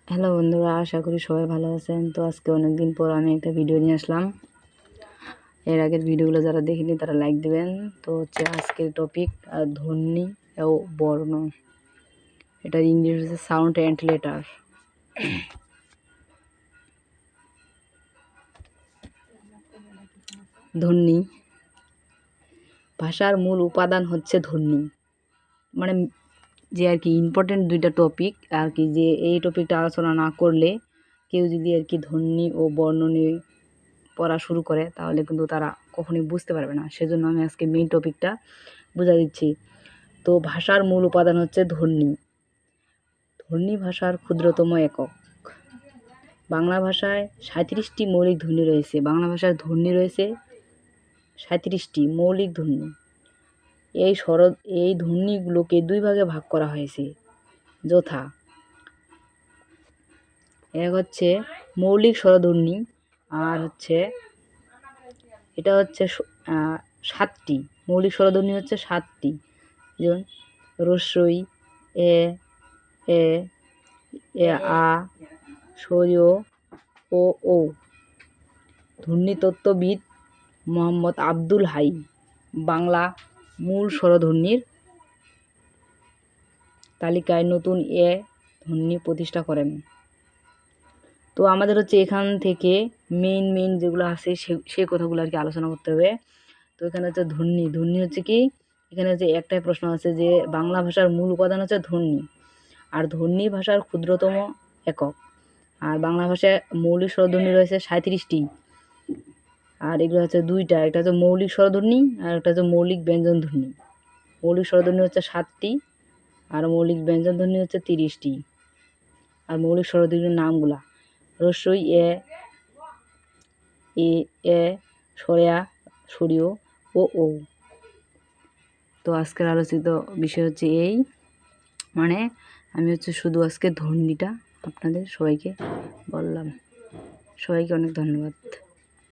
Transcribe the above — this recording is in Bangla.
হ্যালো বন্ধুরা, আশা করি সবাই ভালো আছেন। তো আজকে অনেকদিন পর আমি একটা ভিডিও নিয়ে আসলাম। এর আগের ভিডিওগুলো যারা দেখেনি তারা লাইক দিবেন। তো আজকের টপিক ধ্বনি ও বর্ণ। এটার ইংলিশ হচ্ছে সাউন্ড অ্যান্ড লেটার। ধ্বনি ভাষার মূল উপাদান হচ্ছে ধ্বনি, মানে যে আর কি ইম্পর্টেন্ট দুইটা টপিক আর কি, যে এই টপিকটা আলোচনা না করলে কেউ যদি আর কি ধ্বনি ও বর্ণ নিয়ে পড়া শুরু করে তাহলে কিন্তু তারা কখনোই বুঝতে পারবে না। সেজন্য আমি আজকে মেইন টপিকটা বুঝা দিচ্ছি। তো ভাষার মূল উপাদান হচ্ছে ধ্বনি। ধ্বনি ভাষার ক্ষুদ্রতম একক। বাংলা ভাষায় 37টি মৌলিক ধ্বনি রয়েছে। বাংলা ভাষার ধ্বনি রয়েছে 37টি মৌলিক ধ্বনি। এই ধ্বনিগুলোকে দুই ভাগে ভাগ করা হয়েছে, যথা এক হচ্ছে মৌলিক স্বরধ্বনি, আর হচ্ছে এটা হচ্ছে 7টি মৌলিক স্বরধ্বনি হচ্ছে 7টি, যেমন রস্বই, এ এ এ আ সরিয় ও ও। ধ্বনিতত্ত্ববিদ মোহাম্মদ আব্দুল হাই বাংলা মূল স্বরধ্বনির তালিকায় নতুন এ ধ্বনি প্রতিষ্ঠা করেন। তো আমাদের হচ্ছে এখান থেকে মেইন যেগুলো আছে সেই কথাগুলো আর কি আলোচনা করতে হবে। তো এখানে হচ্ছে ধ্বনি হচ্ছে কি, এখানে হচ্ছে একটাই প্রশ্ন আছে যে বাংলা ভাষার মূল উপাদান হচ্ছে ধ্বনি, আর ধ্বনি ভাষার ক্ষুদ্রতম একক। আর বাংলা ভাষায় মৌলিক স্বরধ্বনি রয়েছে 37টি, আর এগুলো হচ্ছে দুইটা, একটা হচ্ছে মৌলিক স্বরধ্বনি আর একটা হচ্ছে মৌলিক ব্যঞ্জন ধ্বনি। মৌলিক স্বরধ্বনি হচ্ছে 7টি আর মৌলিক ব্যঞ্জন ধ্বনি হচ্ছে 30টি। আর মৌলিক স্বরধ্বনির নামগুলা রস্বই এ এ সরেয়া সরিয় ও ও। তো আজকের আলোচিত বিষয় হচ্ছে এই, মানে আমি হচ্ছে শুধু আজকে ধ্বনিটা আপনাদের সবাইকে বললাম। সবাইকে অনেক ধন্যবাদ।